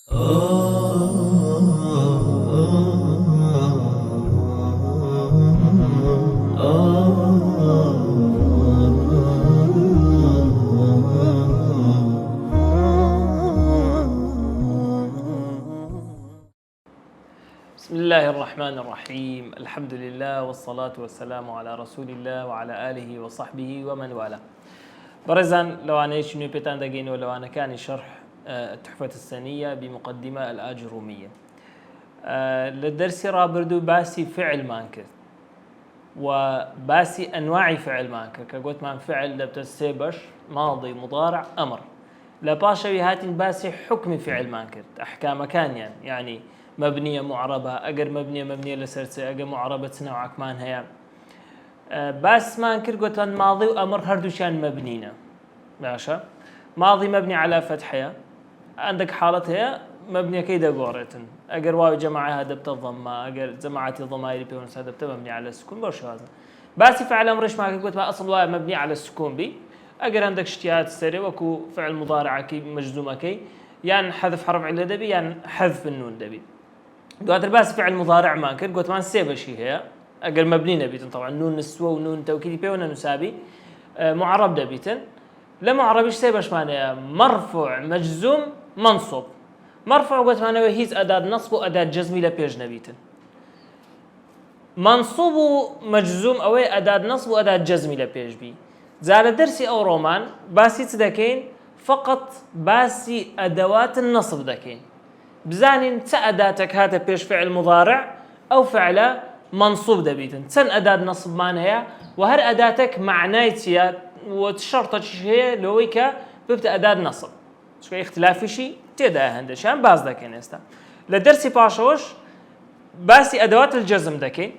بسم الله الرحمن الرحيم. الحمد لله والصلاة والسلام على رسول الله وعلى آله وصحبه ومن والاه. برزان لو أنا شنو بيتان دقين ولو أنا كان شرح التحفة السنية بمقدمة الآجرومية. للدرس رابردو باسي فعل مانكر وباسي أنواع فعل مانكر كقلت مان فعل لبت السيبش ماضي مضارع أمر لباشا هاتين باسي حكم فعل مانكر أحكام كان يعني مبنية معربة أجر مبنية لسرسة أجر معربة نوعك مان هي بس ما انكر قلت ماضي وأمر هردوشان مبنينا باشا ماضي مبني على فتحها عندك حالتها مبنية كيدا قورتن أجر واو جماعة هدبت الضمة أجر جماعة الضمائر بيونس هدبت مبني على السكون برش هذا بس فعل أمرش ما قلت ما أصل واو مبني على السكون بي أجر عندك اشتيات سري وكو فعل مضارع كي مجزومة كي يعني حذف حرف علة دبي يعني حذف النون دبي دوات الباس فعل مضارع ما كنت قلت ما نسيب شيء هي أقل مبني نبيتن طبعا نون نسوة ونون توكيد بيونا نسابي معرب دبيتن لما عربيش سيبش معناه مرفوع مجزوم منصوب مرفوع قلت معناه هيز أداة نصب وأداة جزم لبيج نبيتن منصوب مجزوم أو أداة نصب وأداة جزم لبيج بي زال درسي أو رومان باسي تدكين فقط باسي أدوات النصب دكين بزانين تأداتك هاتا بيش فعل مضارع أو فعل منصوب دبيتن تن أداة نصب معناها وهر أداتك معنايتيا وتشرطة هي لويكا ببدأ أداة نصب شوي اختلافي شيء تدا هندشان باز دكين استا لدرسي باشوش باسي أدوات الجزم دكين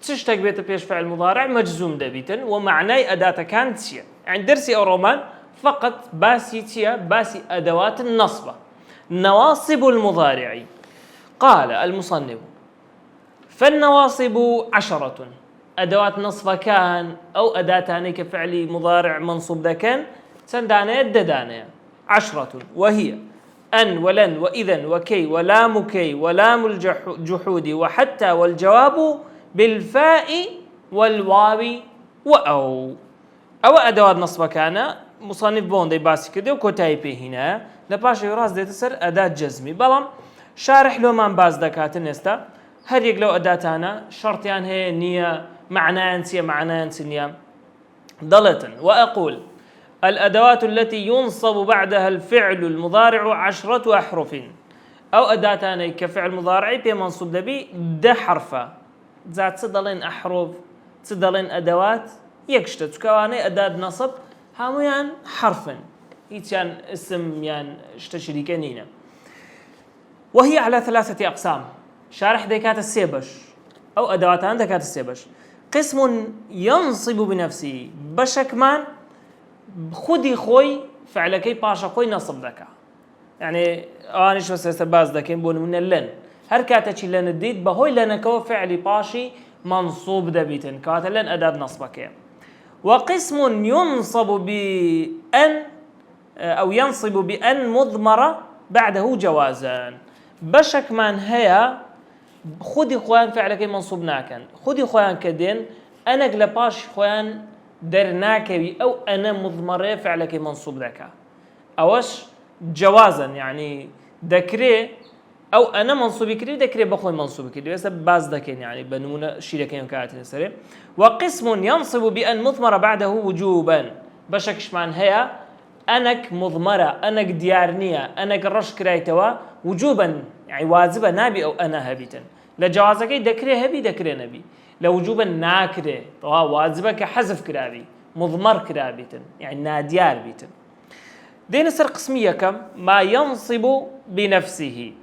تشتق بيت بيش فعل مضارع مجزوم دبيتن ومعناي أداتك كانت تيا يعني درسي أو رومان فقط باسي تيا باسي أدوات النصبة نواصب المضارع. قال المصنف فالنواصب 10 أدوات نصب كان أو أداتان كفعل مضارع منصوب كان سندانية ددانية 10 وهي أن ولن وإذن وكي ولام كي ولام الجحود وحتى والجواب بالفاء والواو وأو أدوات نصب كان مصنف بوندي باسي كده وكتايبه هنا لباش يراز ديت سر أداة جزمي بلام شارح لو من باز دكاتن نستا هر يقلو أداتانا شرطيان هي نية معنى نسيا ضلتن وأقول الأدوات التي ينصب بعدها الفعل المضارع 10 أحرف أو أداتانا كفعل مضارع بي منصوب دبي ده حرفا ذات صدلين أحرف صدلين أدوات يكشتت كواني أداة نصب هاميان حرفا يتيان اسم يعني اشتشريكنينا وهي على 3 أقسام شارح ديكات السيبش أو أدواتان ديكات السيبش قسم ينصب بنفسه بشكمان خودي خوي فعلكي باشا خوي نصب دكا يعني آنش وسيسر باز دكين بون من اللن هر كاتشي لن الديد بهوي لنكو فعلي باشي منصوب دبيتن كاتا لن أداة نصبك وقسم ينصب بأن أو ينصب بأن مضمرة بعده جوازان بشك من هي خودي خوان فعلك منصوب ناكن خودي خوان كدين أنا قلباش خوان درناكوي أو أنا مضمرة فعلك منصوب ذكا أوش جوازا يعني ذكري أو أنا منصوب كري ذكري بخوي منصوب كري بس باز ذكين يعني بنمونة شيلكين كاتين سري وقسم ينصب بأن مضمرة بعده وجوبا بشكش من هي أنك مضمرة أنك ديارنية أنك رش كرايتوا وجوبا يعني واجبة نبي أو أنا هبيتن لجوازك ذكري هبي ذكري نبي لوجوبا ناكره طبعا واجبة كحذف كرابي مضمر كرابيتن يعني ناديار بيتن دين سر قسمية كم ما ينصب بنفسه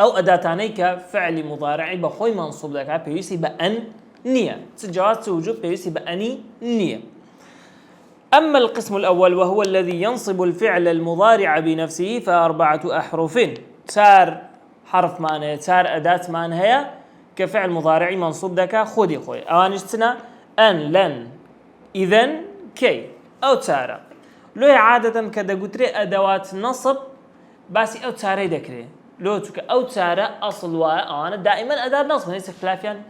أو أداتانيك فعل مضارع بخوي منصوب لك بيوسي بأن نية جواز وجوب بيوسي بأني نية. أما القسم الأول وهو الذي ينصب الفعل المضارع بنفسه ف4 أحرف سار حرف معناه سار أداة معناه كفعل مضارع منصوب دكا خودي خوي أوانشتنا أن لن إذن كي أو تارا لو عادة كدا قتري أدوات نصب باسي أو تاري دكري لو تك أو تارة أصل وأنا دائما أداة نصب ليس خلافيا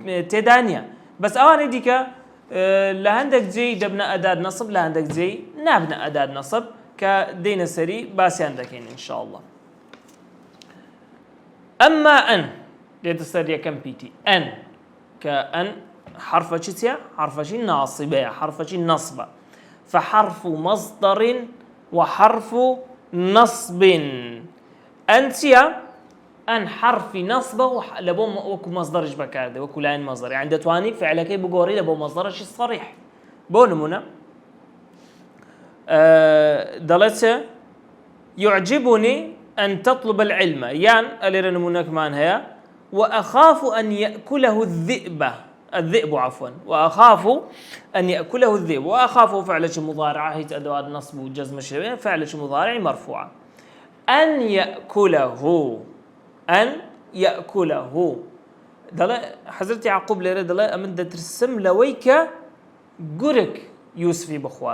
تدانيا بس أواني ديكا لهندك زي دبنا أداة نصب لهندك زي نابنا أداة نصب كدين السري باسي عندك إن شاء الله. أما أن لتستريا كم بيتي أن كأن حرف شتيا حرف شي ناصبة حرف شي نصبة فحرف مصدر وحرف نصب أنتيا أن حرف نصبه لبو وكو مصدرش بكارده وكو لاين مصدر يعني دتواني فعلك بقوري لبو مصدرش الصريح بونمونا دلت يعجبني أن تطلب العلم يعني اللي نمونك مان هي وأخاف أن يأكله الذئب عفوا وأخاف أن يأكله الذئب وأخاف فعل مضارعة هي أدوات نصب وجزم الشبيه فعل مضارع مرفوعة أن يأكله دلا حضرت يعقوب ليرة دلا أمد ترسم لويك جرك يوسفي بخوا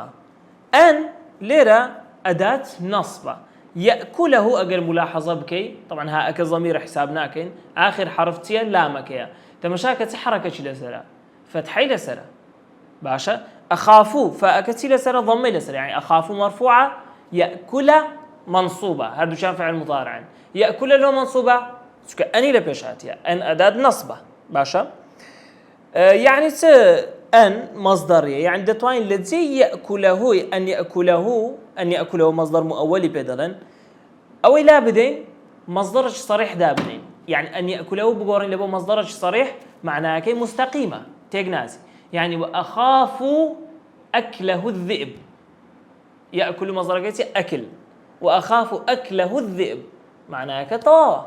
أن ليرة أداة نصبة يأكله أجر ملاحظة بكي طبعا ها أك ضمير حسابنا كين آخر حرفتي لامك يا تمشاكة حركة شيء لسرة فتحي لسرة باشا أخافوا فأكتي لسرة ضمي لسرة يعني أخافوا مرفوعة يأكل منصوبة هذا شان فعل مضارع يأكل له منصوبة أني لبيشاتها أن أداة نصبة باشا يعني أن مصدرية يعني دتوين الذي يأكله أن يأكله مصدر مؤولي بدلا أو لا بدين مصدرش صريح دابنين يعني أن يأكله بقورين لبو مصدرش صريح معناه كي مستقيمة تيجنازي يعني وأخاف أكله الذئب يأكل مصدر كيتي أكل وأخاف أكله الذئب معناه كطوا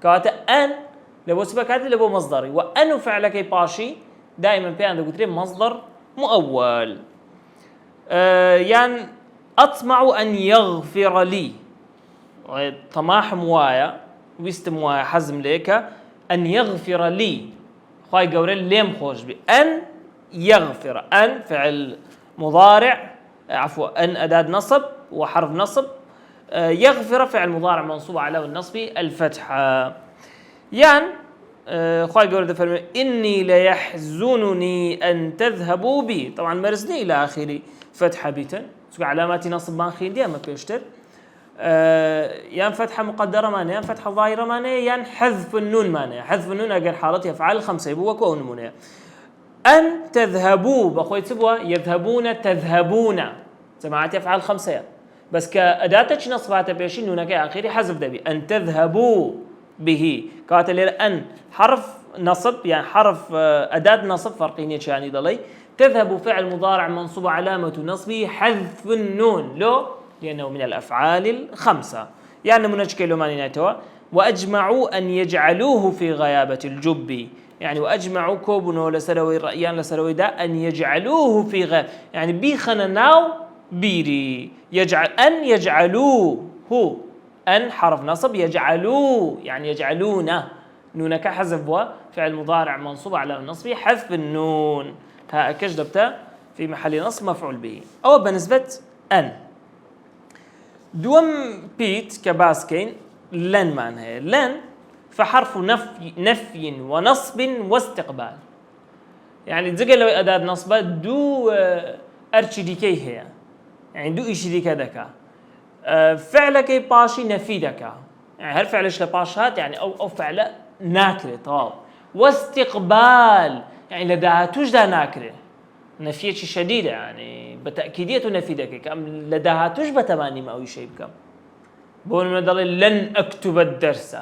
كواتا أن لبو سبكات لبو مصدري وأن فعلك باشي دائما في عندك قلت مصدر مؤول يعني أطمع أن يغفر لي طماح موايا ويست موايا حزم ليك أن يغفر لي خاي قوري ليم خوش بي أن يغفر أن فعل مضارع عفوا أن أداة نصب وحرف نصب يغفر فعل مضارع منصوب على النصب الفتحة يعني خاي قوري فرمي إني ليحزنني أن تذهبوا بي طبعا مرزني إلى آخره فتحة بيتا علامات نصب ما خين دي أما بيشتر يان فتحة مقدرة مانية يان فتحة ظاهرة مانية يان حذف النون مانية حذف النون أجر حالتها أفعال خمسة يبوا كون منية أن تذهبوا بخوي تبوا يذهبون تذهبون سمعت أفعال خمسة بس كأداتك نصبات بيشين نون أجر آخره حذف دبي أن تذهبوا به كاتلير أن حرف نصب يعني حرف أداة نصب فرقيني يعني ضلي تذهب فعل مضارع منصوب علامة نصبه حذف النون لو لأنه من الأفعال الخمسة يعني منشكل ما نتوى وأجمعوا أن يجعلوه في غيابة الجب يعني وأجمعوا كوبنو لسروي رأيان لسروي دا أن يجعلوه في غيابة يعني بيخنا ناو بيري أن يجعلوه هو أن حرف نصب يجعلوه يعني يجعلونه نونك حذف فعل مضارع منصوب على النصب حذف النون ها كجدبتا في محل نصب مفعول به أو بالنسبة أن دوم بيت كباسكين لن معناها لن فحرف نفي ونصب واستقبال يعني تزقى لو أداة نصبة دو أرشديكي هي يعني دو إشريكا دكا فعلك باشي نفي دكا يعني هل فعلش لباشات يعني أو فعل ناكرة طال واستقبال يعني لدهاتوش ده ناكرة نفية شديدة يعني بتأكيدية نفيدك كم لدهاتوش بتماني ما أو شيء بكم بقول من ضل لن أكتب الدرس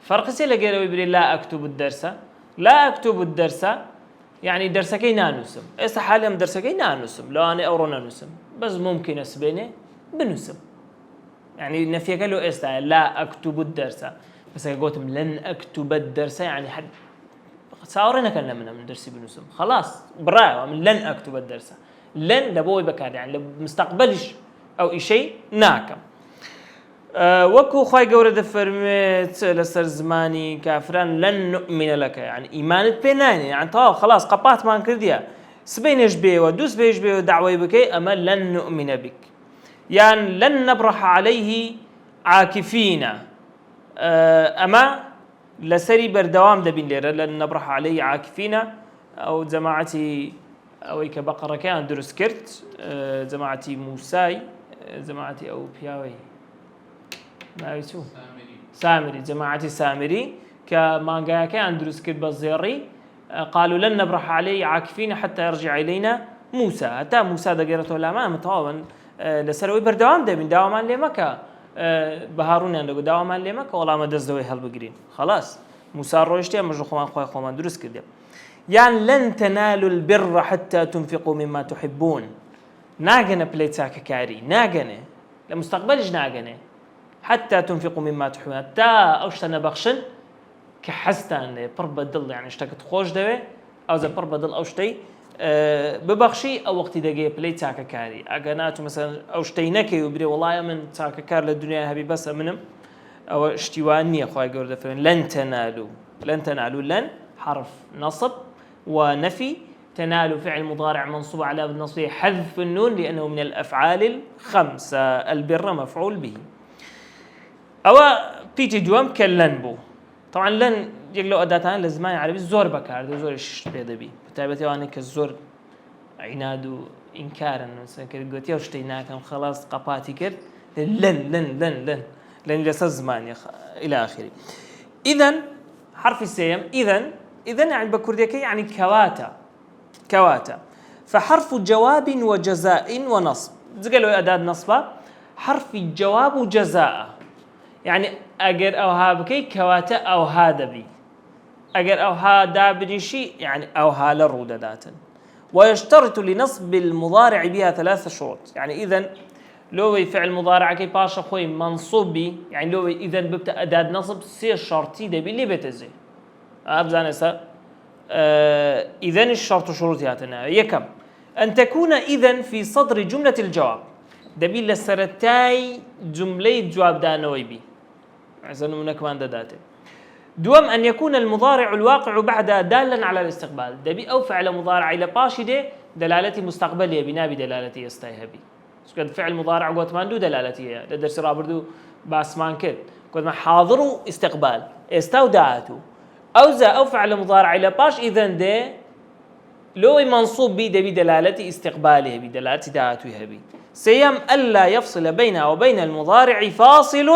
فرق سيلا قالوا يبري لا أكتب الدرس لا أكتب الدرس يعني درسكي نانوسم إيش حاليا درسكي نانوسم لا أنا أورونا نوسم بس ممكن أسبينه بنوسم يعني نفيك له إيش لا أكتب الدرس بس قلتم لن أكتب الدرس يعني حد ساورنا كنا من درسي بنوسم خلاص براء من لن أكتب الدرس لن لبوي بكار يعني مستقبلش أو شيء ناكم وكو خاي جورد فرميت لسر زماني كافران لن نؤمن لك يعني إيمانت بيناني يعني طاو خلاص قبات ما نكرديا سبينش بيه ودوس بيش بيه ودعوي بكي أما لن نؤمن بك يعني لن نبرح عليه عاكفين أما لسري بردوام دبين ليرة لن نبرح عليه عاكفين أو جماعتي أو كبقرة كان درس كرت جماعتي موساي جماعتي أو بياوي ما يسو سامري جماعتي سامري كمانجا كان درس كرت بزيري قالوا لن نبرح عليه عاكفين حتى يرجع إلينا موسى حتى موسى دقيرته لا متواون لسروي بردوام دبين داومان لي مكة بهارون عندك داومان لي مكة والله ما دزدوي هالبقرين خلاص موسى رويشتي مجرو خمان خوي خمان درس كرت يعني لن تنالوا البر حتى تنفقوا مما تحبون ناقنا بليتساك كاري ناقنا لمستقبلش ناقنا حتى تنفقوا مما تحبون حتى أوشتنا بخشن كحستان بربا دل يعني اشتكت خوش دوي أو زي بربا دل أوشتي ببخشي أو وقت دقيقة بليتساك كاري أقناتو مثلا أوشتي نكي وبري والله من تاك كار للدنيا هبي بس منهم أو اشتوانية خواهي قرد فين لن تنالوا لن حرف نصب ونفي تنال فعل مضارع منصوب على النصب حذف النون لأنه من الأفعال الخمسة البر مفعول به أو بيتي دوام كلن بو طبعا لن يقلو أداتان لزمان عربي زور بكار زور إيش بيدبي بتعبتي واني كالزور عناد إنكارا مثلا كرت قلت وشتيناكم خلاص قباتي كرت لن لسه زمان إلى آخره إذن حرف السيم إذن يعني بكرديكي يعني كواتا فحرف جواب وجزاء ونصب قالوا أداة نصبة حرف الجواب وجزاء يعني أجر أو ها بكي كواتا أو هذا بي أجر أو هذا بديشي يعني أو هالرود ذاتا ويشترط لنصب المضارع بها 3 شروط يعني إذن لو فعل مضارع كي باشا خوي منصوب بي يعني لو إذن ببدأ أداة نصب 3 شرطي دبي اللي بتزي أبزان إسا إذن الشرط شروطياتنا يكم أن تكون إذن في صدر جملة الجواب دبيل لسرتاي جملة جواب دانوي بي عشان منك ما داته دوم أن يكون المضارع الواقع بعد دالا على الاستقبال دبي أو فعل مضارع إلى باشده دلالتي مستقبلية بنابي دلالتي يستيهبي سكد فعل مضارع قوت ما عنده دلالتي لدرس رابردو باسمان كد قوت ما حاضر استقبال استودعته أو فعل مضارع إلى باش إذن ده لو منصوب بي دبي دلالة استقباله بدلالة دعاته هبي سيم ألا يفصل بينه وبين المضارع فاصل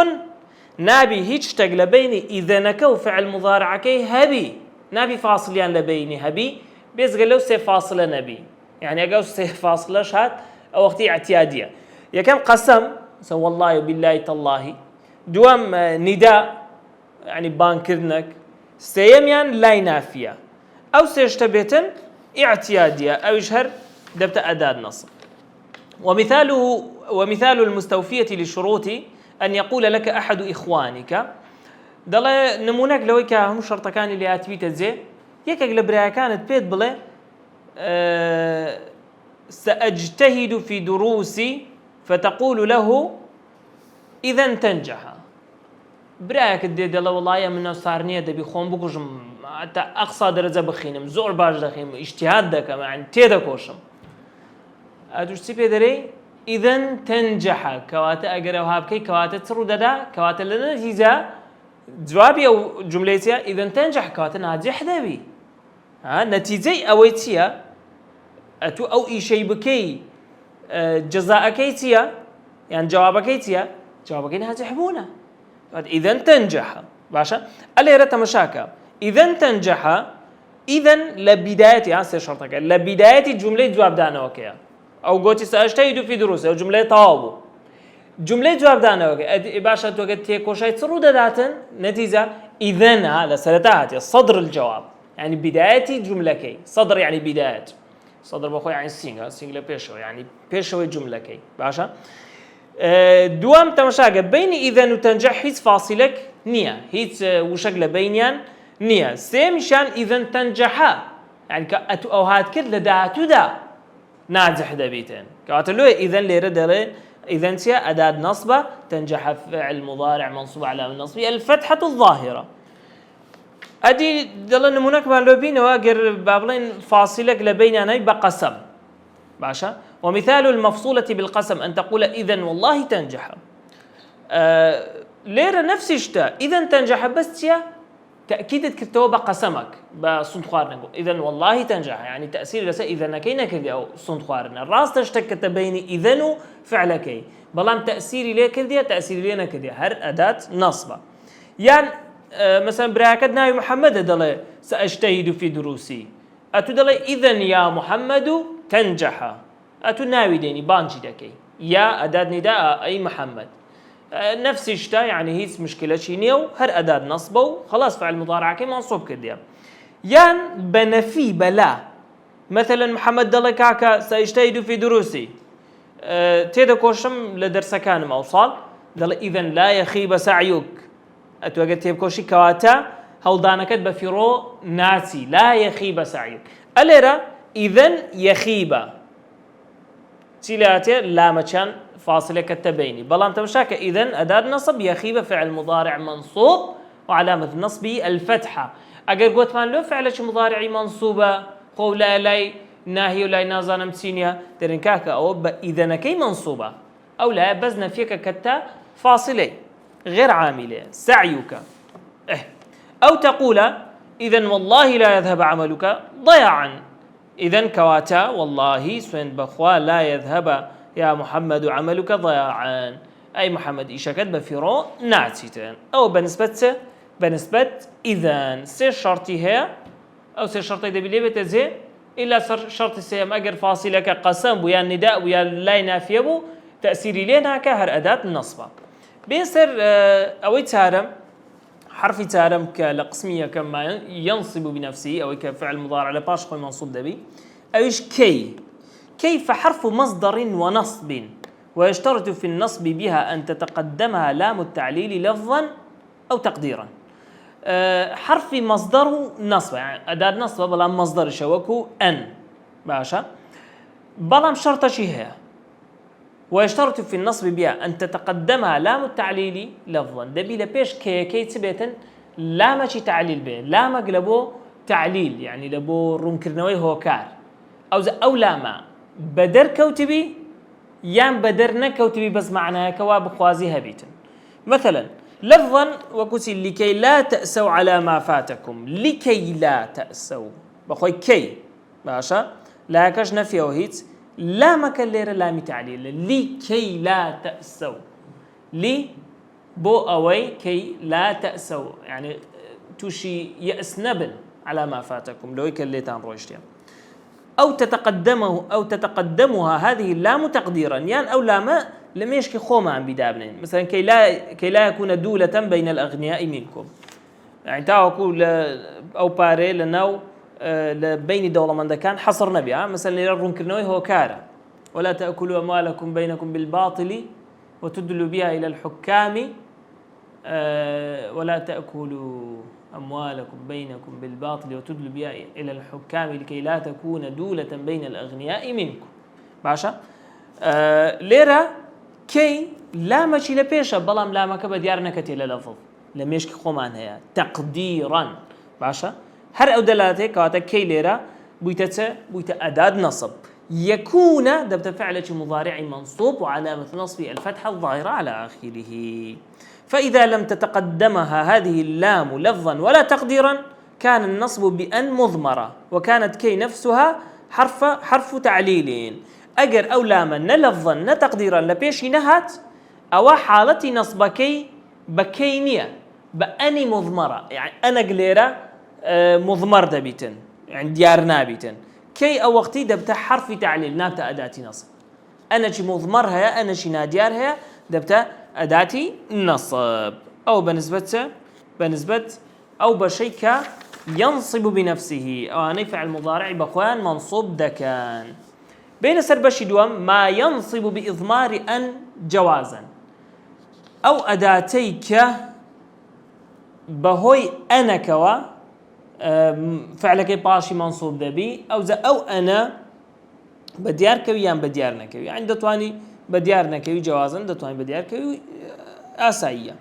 نابي هيج تقل بيني إذا نكو فعل مضارع كي هبي نابي فاصل يعني لبيني هبي بيز قال له سي فاصلة نبي يعني أقول سي فاصلة شهاد أو وقتي اعتيادية يا كم قسم سو والله بالله تالله دوام نداء يعني بانكرنك سيميان لا نافية أو سيشتبهتن اعتيادية أو يشهر دبت أداة نصب ومثال المستوفية للشروط أن يقول لك أحد إخوانك دل نمونك لو كهم شرط كان اللي أتبيت زي يك أقلب كانت بيت بله سأجتهد في دروسي فتقول له إذا تنجح برايك دل والله من صارنيه دبي خون بكوشم حتى اقصى درجه بخينم زور باش دخيم اجتهاد دك يعني تيدا كوشم ادوش سي دري اذا تنجح كواتا اجر وهابكي كواتا ترددا كواتا لنتيجه جوابي او جملتها اذا تنجح كواتا ناجح دبي نتيجه اويتيا اتو او اي شيء بكي جزاءكيتيا يعني جوابكيتيا جوابكي ناجح بونا إذا تنجح باشا اللي رت مشاكل إذا تنجح إذا لبداية شرطك لبداية جملة جواب دانا وكيا أو قلت سأجتهد في دروسي أو جملة طوابو جملة جواب دانا وكيا باشا توقت تيكو شيء تصرود داتن نتيجة إذن هذا سلتات صدر الجواب يعني بداية جملة كي صدر يعني بداية صدر بخوي يعني سينغ بيشو يعني بيشو جملة كي باشا دوام تمشاقة بين إذا وتنجح هيت فاصلك نية هيت وشكل بينيان نية سيمشان إذا تنجح يعني كأتو أو هاد كد لداتو دا ناجح دبيتين كأتلو إذا ليرد إذا تيا أداة نصبة تنجح فعل مضارع منصوب على النصب الفتحة الظاهرة أدي دل نمونك باللوبين واجر بابلين فاصلك لبين أنا بقسم باشا. ومثال المفصولة بالقسم أن تقول إذن والله تنجح. ليرة نفس الشيء إذا تنجح بس يا تأكيد كتوب قسمك بصند خوارنا إذن والله تنجح يعني تأثير لسا إذا نكينا كذي أو صند خوارنا الراس تشتك بين إذن فعلكي بلام تأثيري ليه كذي تأثيري لنا كذي هر أداة نصبة يعني مثلا براكد ناوي محمد دله سأجتهد في دروسي أتو دله إذن يا محمد تنجح أتو ناوي ديني بانجي دكي يا أداة نداء أي محمد نفس الشيء يعني هيك مشكلة شينيو هر أداة نصبه خلاص فعل مضارع كي منصوب كديا يعني بنفي بلا مثلا محمد دله كاكا سأجتهد في دروسي تيدا كوشم لدرس كان موصل دله إذن لا يخيب سعيك أتوقع تيب كوشي كواتا هولدانك بفيرو ناسي لا يخيب سعيك أليرا إذن يخيب تيلاتي لا مكان فاصلة كتبيني بلام تمشاك إذن أداة نصب يخيب فعل مضارع منصوب وعلامة نصبه الفتحة أجر قلت ما له فعل مضارعي منصوبة قول لا ناهي ولا نازانا متسينيا ترنكاك أو إذن كي منصوبة أو لا بزنا فيك كتا فاصلة غير عاملة سعيك أو تقول إذن والله لا يذهب عملك ضياعا إذن كواتا والله سوين بخوا لا يذهب يا محمد عملك ضياعا أي محمد إشاكت بفيرو ناتيتين أو بنسبة إذن سير شرطي هي أو سير شرطي دبلي بتزي إلا شرط السيام أجر فاصلة كقسم ويا النداء ويا لا نافية بو تأثيري لنا كهر أداة النصبة بينسر أو تارم حرف تارم كالقسمية كما ينصب بنفسه أو كفعل مضارع لباش خوي منصوب دبي أوش كيف حرف مصدر ونصب ويشترط في النصب بها أن تتقدمها لام التعليل لفظا أو تقديرا حرف مصدر نصب يعني أداة نصب بلام مصدر شوكو أن باشا بلام شرط شيء ويشترط في النصب بها أن تتقدمها لام التعليل لفظا دبي لبيش كي تبيتن لام شي تعليل به لام قلبو تعليل يعني لبو رنكرنوي هو كار أو لام بدر كوتبي يام بدر نكوتبي بس معناها كواب خوازي هبيتن مثلا لفظا وكسي لكي لا تأسوا على ما فاتكم لكي لا تأسوا بخوي كي باشا لا كاش نفي وهيت لا مكلير لام تعليل لكي لا تأسوا لي بو أوي كي لا تأسوا يعني توشي يأس نبل على ما فاتكم لو يكليتان روشتين أو تتقدمها هذه اللام تقديرا يعني أو لام لم يشكي خوما عن بدابنين مثلا كي لا يكون دولة بين الأغنياء منكم يعني تاوكو أو باري لناو بين دولة من كان حصر نبي مثلا يرون كرنوي هو كارا ولا تأكلوا أموالكم بينكم بالباطل وتدلوا بها إلى الحكام ولا تأكلوا أموالكم بينكم بالباطل وتدلوا بها إلى الحكام لكي لا تكون دولة بين الأغنياء منكم باشا ليرة كي لا ماشي لبيشة بلام لا مكبد يارنكتي للفظ لم يشكي خومان هي تقديرا باشا هر أو دلالته كواتا كي ليرة بويتا أداة نصب يكون دبت فعل مضارع منصوب وعلامة نصبه الفتحة الظاهرة على آخره فإذا لم تتقدمها هذه اللام لفظا ولا تقديرا كان النصب بأن مضمرة وكانت كي نفسها حرف تعليل أجر أو لاما نلفظا نتقديرا لبيشي نهات أو حالتي نصب كي بكينية بأني مضمرة يعني أنا قليرة مضمر دبيتن يعني ديار نابيتن كي أو وقتي دبت حرف تعليل نابت أداتي نصب أنا شي مضمرها أنا شي ناديارها دبت أداتي نصب أو بنسبة أو بشيك ينصب بنفسه أو أنا فعل مضارع بخوان منصوب دكان بين سربشي دوام ما ينصب بإضمار أن جوازا أو أداتيك بهوي أنا كوا فعلك باشي منصوب دبي أو أنا بديار كوي يعني بديار نكوي يعني دتواني بديار نكوي جوازا دتواني بديار كوي آسائية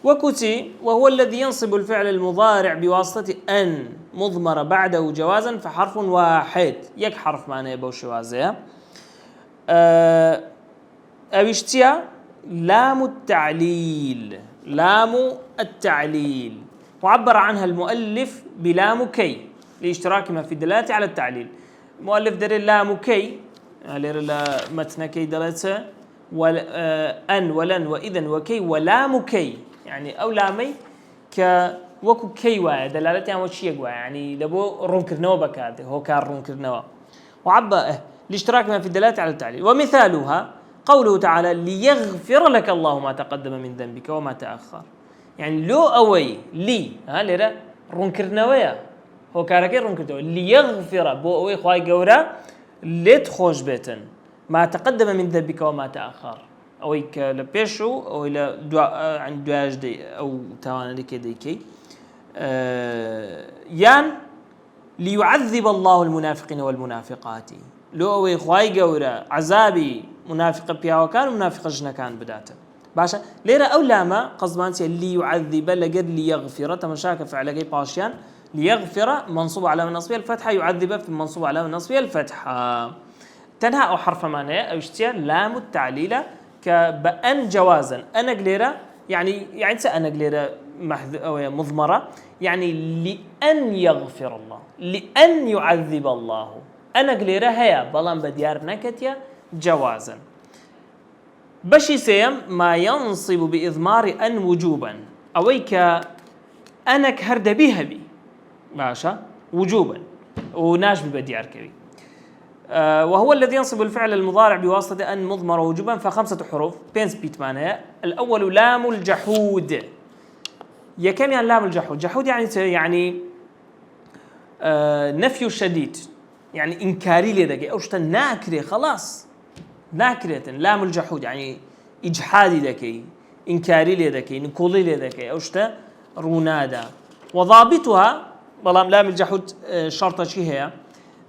وكتي وهو الذي ينصب الفعل المضارع بواسطة أن مضمر بعده جوازا فحرف واحد يك حرف معناه بو شوازها أويشتيا لام التعليل وعبر عنها المؤلف بلام كي لاشتراكهما في الدلالة على التعليل. المؤلف در لام كي متن كي دلالته أن ولن وإذن وكي ولام كي يعني أو لامي وكو كي وايا دلالتها وشيء يعني لبو رونكرنوا بكاته هو كار رونكرنوا وعبر لاشتراكهما في الدلالة على التعليل. ومثالها قوله تعالى ليغفر لك الله ما تقدم من ذنبك وما تأخر يعني لو أوي لي ليرة رونكرنوا هو كاركي رونكرنوا ليغفر بو أوي خواي قورا لتخوش بيتن ما تقدم من ذنبك وما تأخر أوي كلبيشو أو إلى عند دواج دي أو توانا ديكي ديكي يان ليعذب الله المنافقين والمنافقات لو أوي خواي قورا عذابي منافق بيها وكان ومنافق جنا كان بداته باشا ليرة أو لاما قصدمانسي ليعذب لقد ليغفر تمشاك فعل جي باشيان ليغفر منصوب على من نصبه الفتحة يعذب في منصوب على من نصبه الفتحة تنهى أو حرف معناه أو اشتيا لام التعليل كبأن جوازا أنا قليرة يعني أنا قليرة أو مضمرة يعني لأن يغفر الله لأن يعذب الله أنا قليرة هيا بلان بديار نكتيا جوازا بشي سيم ما ينصب بإضمار أن وجوبا أويك أنك هرد بيها بي ماشا وجوبا وناش ببديار كبي وهو الذي ينصب الفعل المضارع بواسطة أن مضمر وجوبا فخمسة حروف بينس بيت معناها الأول لام الجحود يا كم يعني لام الجحود جحود يعني نفي الشديد يعني إنكاري لذلك أو شتا ناكري خلاص ناكرة لام الجحود يعني إجحادي ذكي إنكاري لذكي نقولي لذكي أو شتا رونادا وضابطها بلام لام الجحود شرطة شي هي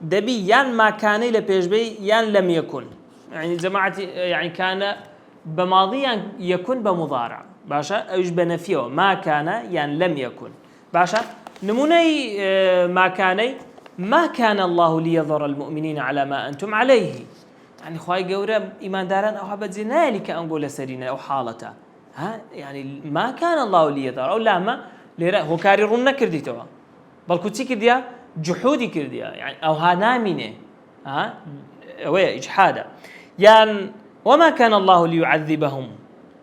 دبي يان ما كان لبيش بي يان لم يكن يعني جماعتي يعني كان بماضي يكن بمضارع باشا أوش بنفيه ما كان يان لم يكن باشا نموني ما كان الله ليذر المؤمنين على ما أنتم عليه يعني خواي قورا إيمان داران أو حبت ذلك أنقول سرينا أو حالته يعني ما كان الله ليذر أو لا ما ليرا هو كاري رون نكردي توا بل كنتي كرديا جحودي كرديا يعني أو هانامينه ويا إجحادا يعني وما كان الله ليعذبهم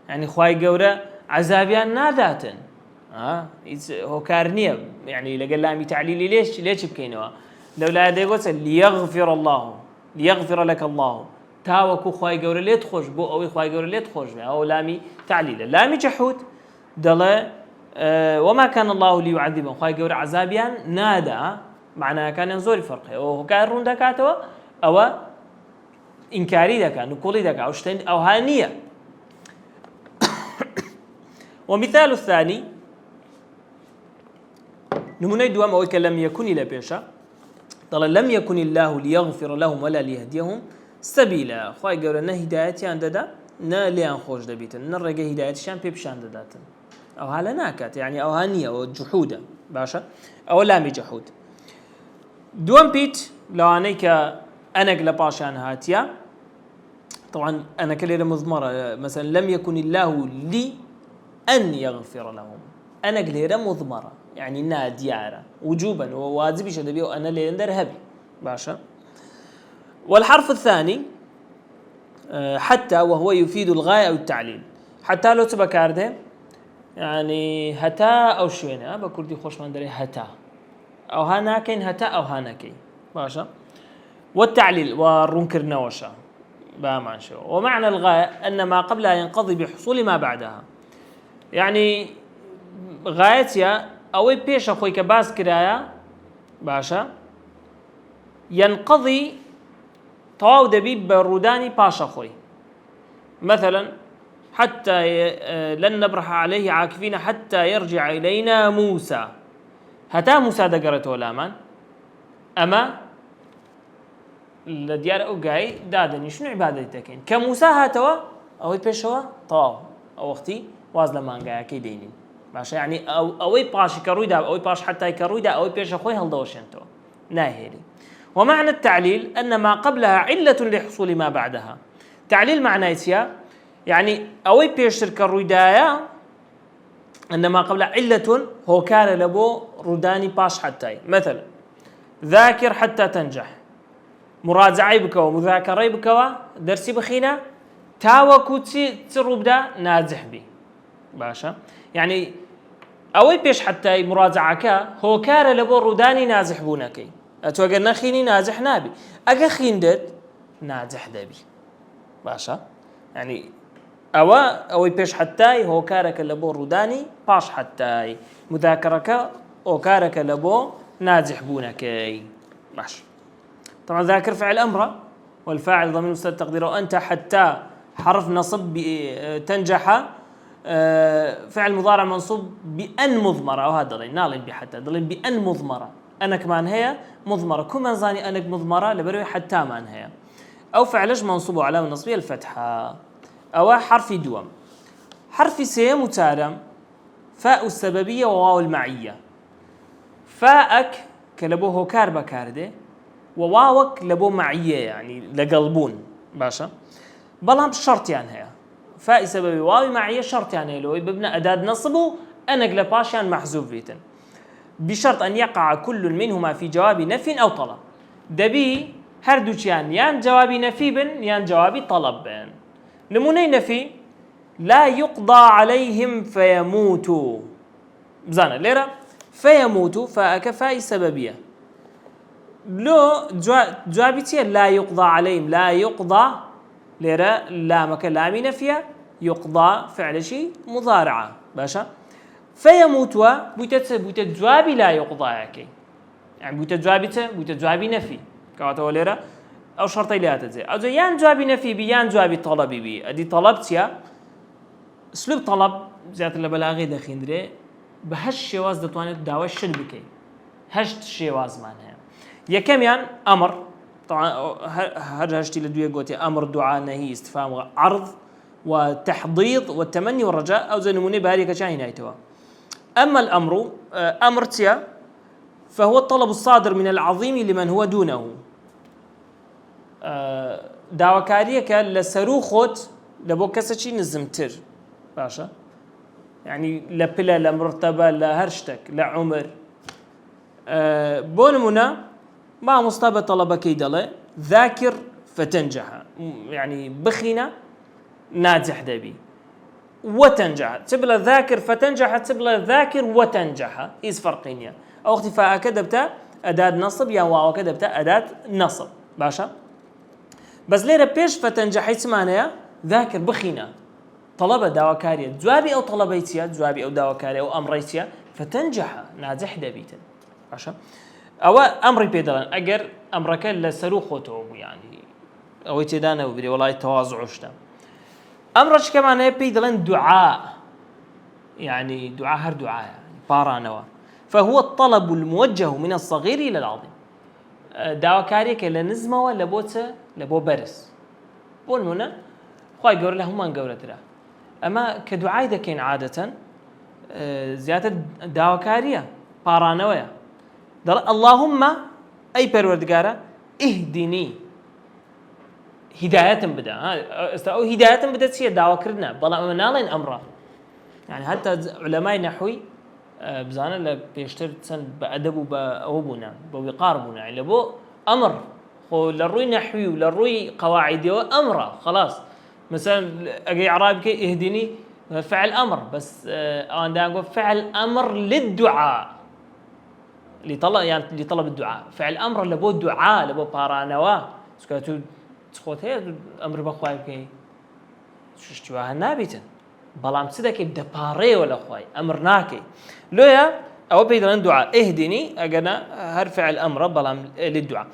يعني خواي قورا عذابيان ناداتن هو كارنيا يعني لقال لامي تعليلي ليش بكينوا لولا ديغوت ليغفر لك الله تاوكو خواي قورا ليه تخوش بو أوي خواي قورا ليه تخوش أو لامي تعليل لامي جحود دلا وما كان الله ليعذبهم خواي قورا عذابيان نادا معناها كان ينزور الفرق أو كارون دكاتوا أو إنكاري دكا نقولي دكا أو شتين أو هانية ومثال الثاني نموني دوام أو لم يكن إلى بيشا طال لم يكن الله ليغفر لهم ولا ليهديهم سبيلا خواهي قولا نا هدايتي عند دا نا ليان خوش دبيتن نا رقا هدايتي شان بيبشان داداتن أو هالا ناكات يعني أو هانية أو جحودة باشا أو لامي جحود دوام بيت لو أنيك أنك لباشان هاتيا طبعا أنا كليلة مضمرة مثلا لم يكن الله لي أن يغفر لهم أنا كليلة مضمرة يعني إنها ديارة وجوبا وواجبي شدبي وأنا اللي ندر هبي باشا. والحرف الثاني حتى وهو يفيد الغاية أو التعليل حتى لو تبقى كارده يعني هتا أو شوينة بكردي خوش من دري هتا أو هاناكين هتا أو هاناكين باشا. والتعليل والرنكر نوشا بامان شو ومعنى الغاية أن ما قبلها ينقضي بحصول ما بعدها يعني غايتها أو بيش أخوي كباس كرايا باشا ينقضي طواو دبي بروداني باش أخوي مثلا حتى لن نبرح عليه عاكفين حتى يرجع إلينا موسى هتا موسى دقرته لامان أما الديار أوجاي دادني شنو عبادتك كموسى هاتوا أو بيش هو طواو أو وقتي واز لما جاي كيدينين باشا يعني أوي باش كرويدا أوي باش حتى كرويدا أوي بيش أخوي هالدوشنتو ناهيري. ومعنى التعليل أن ما قبلها علة لحصول ما بعدها تعليل معنايتيا يعني أوي بيشتر كالرودايا عندما قبل علة هو كان لبو روداني باش حتى مثلا ذاكر حتى تنجح مراجعي بكوا مذاكري بكوا درسي بخينا تاوكوتي تروبدا ناجح بي باشا يعني أوي بيش حتى مراجعك هو كان لبو روداني ناجح بونكي أتوقع نخيني ناجح نابي أخين دت ناجح دبي باشا يعني أوي بيش حتى هو كارك لبو روداني باش حتى مذاكرك أو كارك لبو ناجح بونكي ماشي. طبعا ذاكر فعل أمر والفاعل ضمير مستتر تقديره أنت حتى حرف نصب تنجح فعل مضارع منصوب بأن مضمرة أو هذا نالين بحتى ضلين بأن مضمرة أنا كمان هي مضمرة كمان زاني أنك مضمرة لبروي حتى من هي أو فعلش منصوب علامة النصبية الفتحة أو حرف دوم حرف سي متارم فاء السببية وواو المعية فاءك كلبوه كار بكارده وواوك لبو معية يعني لقلبون باشا بلام شرط يعني هي فاء سببي واو معية شرط يعني لو ببنى أداة نصبه أنا قلباش يعني محذوف فيتن بشرط أن يقع كل منهما في جواب نفي أو طلب دبي هردوش يعني جوابي نفي بن يعني جوابي طلب بن نموني نفي لا يقضى عليهم فيموتوا بزانا ليرة فيموتوا فاء سببية لو جوابتي لا يقضى عليهم لا يقضى ليرة لا مكان لامي نفيا يقضى فعل شيء مضارعة باشا فيموتوا بوتت جوابي لا يقضى ياكي يعني بوتت جوابي نفي كاتو ليرة أو شرطي لا تزي أو يان جوابي نفي بيان جوابي طلبي بي أدي طلبتيا أسلوب طلب زيادة البلاغي دخيندري بهش شواز دتوانت دعوة شل بكي هشت شواز معناها يا كميان أمر طبعا هرجتي لدوية قوتي أمر دعاء نهي استفهام عرض وتحضيض والتمني والرجاء أو زي نموني بهذه كشاهي نايتوا أما الأمر أمرتيا فهو الطلب الصادر من العظيم لمن هو دونه داوكاريك لسروخوت لبوكسشي نزمتر باشا يعني لبلا لمرتبة لهرشتك لعمر بونمنا ما مصطبة طلبك يدله ذاكر فتنجح يعني بخينا ناجح دبي وتنجح تبلا ذاكر فتنجح تبلا ذاكر وتنجح إيش فرقينيا أو اختفاء كدبتا أداة نصب يا واو كدبتا أداة نصب باشا بس ليرة بيش فتنجح يسمعناها ذاكر بخينا طلبة داوكارية جوابي أو طلبيتيا جوابي أو داوكارية أو أمريتيا فتنجح ناجح دبيتا باشا أو أمري بيدلان أجر أمرك لسروخوتو يعني أو يتدانا وبري والله التواضع وشتا أمرش كمان هي بيدلان دعاء يعني دعاء هر دعاء يعني بارانوا فهو الطلب الموجه من الصغير إلى العظيم داوكاري كلا نزمة ولا بوتة لبو برس بقول هنا خواي قول له ما نقول ترى أما كدعاء إذا كان عادة زيادة داوكارية بارانوا اللهم أي پروردگارا اهدني هداية بدا أو هداية بدا سيا دعوة كردنا بلا منالين أمره يعني حتى علماء نحوي بزانا لا بيشتر سن بأدب وبأوبنا بوقاربنا يعني لبو أمر خو للروي نحوي وللروي قواعدي وأمره خلاص مثلا أجي عرابك اهدني فعل أمر بس أنا أقول فعل أمر للدعاء لطلب الدعاء فعل أمر لبو الدعاء لبو بارانوا سكاتو تخوتي أمر بخواي شوها نابتا بلام سيدك يبدا باري ولا خواي أمرناكي لويا أو بيدران دعاء اهدني أجنا هرفع الأمر بلام للدعاء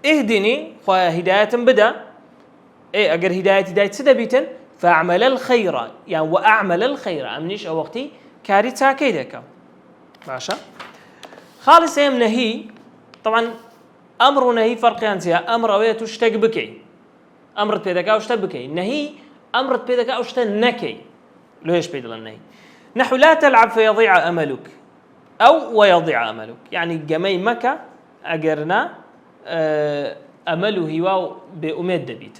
اهدني هداية بدا أجر هداية سيدا بيتن فأعمل الخير يعني وأعمل الخير أمنيش أو وقتي كاري تاكيدك ماشا خالص يم نهي طبعا أمر ونهي فرقان سيا أمر أوية تشتق بكي أمرت بيدك أو اشتق بكي نهي أمرت بيدك أو اشتق نكي ليش بيدل النهي نحو لا تلعب فيضيع أملك أو ويضيع أملك يعني جمي مكة أجرنا أمله هو بأمد دبيت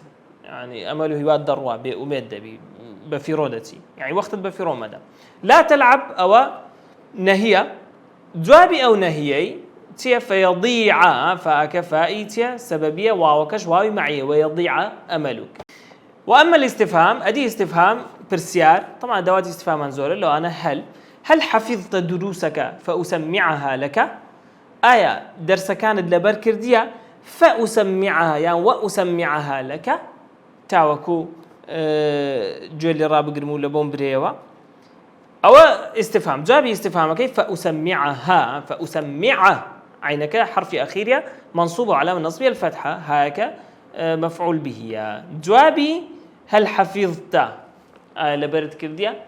يعني أمله هواد دروا بأميد دبي بفيرودتي يعني وقت بفيرو مدى لا تلعب أو نهي جوابي أو نهيي تي فيضيع فأكفائي سببية واوكش واوي معي ويضيع أملك. وأما الاستفهام أدي استفهام برسيار طبعا دوات استفهام منزورة لو أنا هل حفظت دروسك فأسمعها لك آية درس كانت لبر كردية فأسمعها يعني وأسمعها لك تاوكو جولي راب قرمو لبون بريوا أو استفهام جابي استفهام كيف فأسمعها عينك حرف أخيرة منصوب على النصب الفتحة هاك مفعول به. جوابي هل حفظت لبرد كردية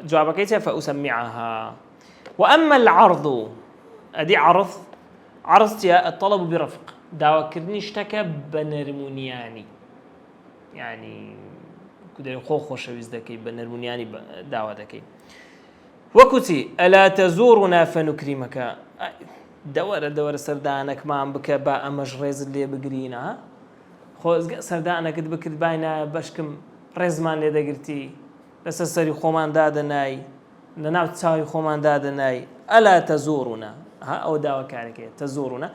جوابك كيف فأسمعها. وأما العرض أدي عرضت الطلب برفق داوا كردني اشتكى بنرمونياني يعني كده خوش ويزدكي بنرمونياني داوا دكي وكتي ألا تزورنا فنكرمك دور سردانك ما عم بك با مجرز اللي بقرينا خوز سردانك بكر باينا بشكم رزمان اللي دقرتي بس السري خومان دادناي نناو تساوي خومان دادناي ألا تزورنا أو داوا كاركي تزورنا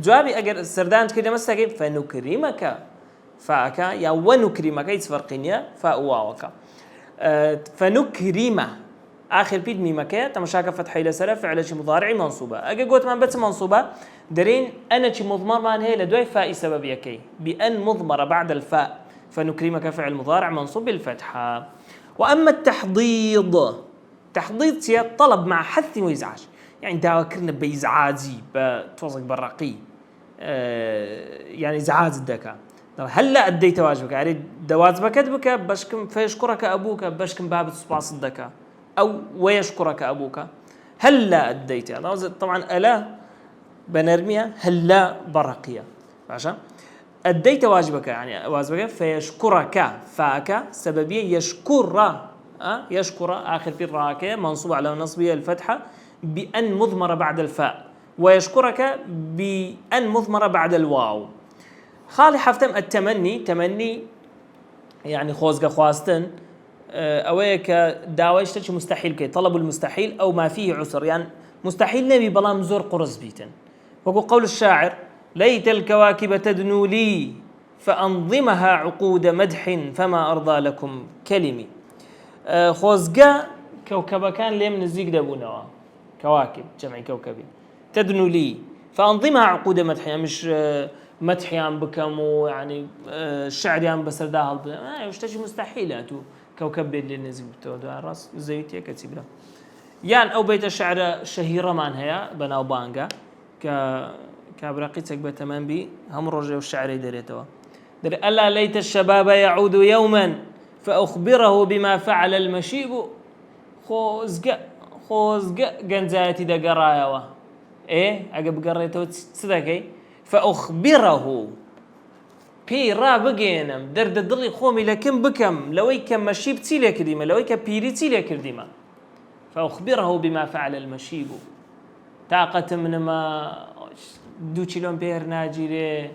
جوابي أجر سردان كده مستقيم فنكرمك فاكا يا ونكرمك يتفرقينيا فأواوك فنكرمه آخر بيد ميمكة تمشاك فتحي لسرة فعل شي مضارعي منصوبة أجا قلت من بس منصوبة درين أنا شي مضمر من هي لدوي فاء سبب يكي بأن مضمرة بعد الفاء فنكرمك فعل مضارع منصوب بالفتحة. وأما التحضيض هي طلب مع حث وإزعاج يعني داوا كرنا بإزعاجي بتوصق بالرقي يعني إزعاج الدكا هلا أديت واجبك يعني دوازبك أدبك بشكم فيشكرك أبوك بشكم باب سباس الدكا أو ويشكرك أبوك هلا أديت طبعا ألا بنرميها هلا برقية عشان أديت واجبك يعني واجبك فيشكرك فاك سببية يشكر آخر في الراكة منصوب على نصبية الفتحة بأن مضمرة بعد الفاء ويشكرك بأن مضمرة بعد الواو. خالي حفتم تمني يعني خوزق خواستن أويك داويش تشي مستحيل كي طلب المستحيل أو ما فيه عسر يعني مستحيل نبي بلام زور قرص بيتن وقو قول الشاعر ليت الكواكب تدنو لي فأنظمها عقود مدح فما أرضى لكم كلمي. خوزقا كوكبا كان ليه من الزيق دابونا كواكب جمعي كوكبي تدنو لي فأنظمها عقود مدح يعني مش مدح يعني بكم ويعني الشعر يعني بسرداها وش تشي مستحيلاتو كوكب اللي نزل بتوع راس زيتي كتيبه يعني أو بيت الشعر شهيرة مان هي بناو بانجا كابراقيتك بتمام بي هم رجعوا الشعر يدريتوا ألا ليت الشباب يعود يوما فأخبره بما فعل المشيب خوزق جنزاتي دا قرايوا أجب قريتو صدقي فأخبره بي را بقينم درد الضلي خومي لكن بكم لويك مشيب تيلي كرديمة لويك بيري تيلي كرديمة فأخبره بما فعل المشيب طاقة من ما دو كيلون بير ناجيري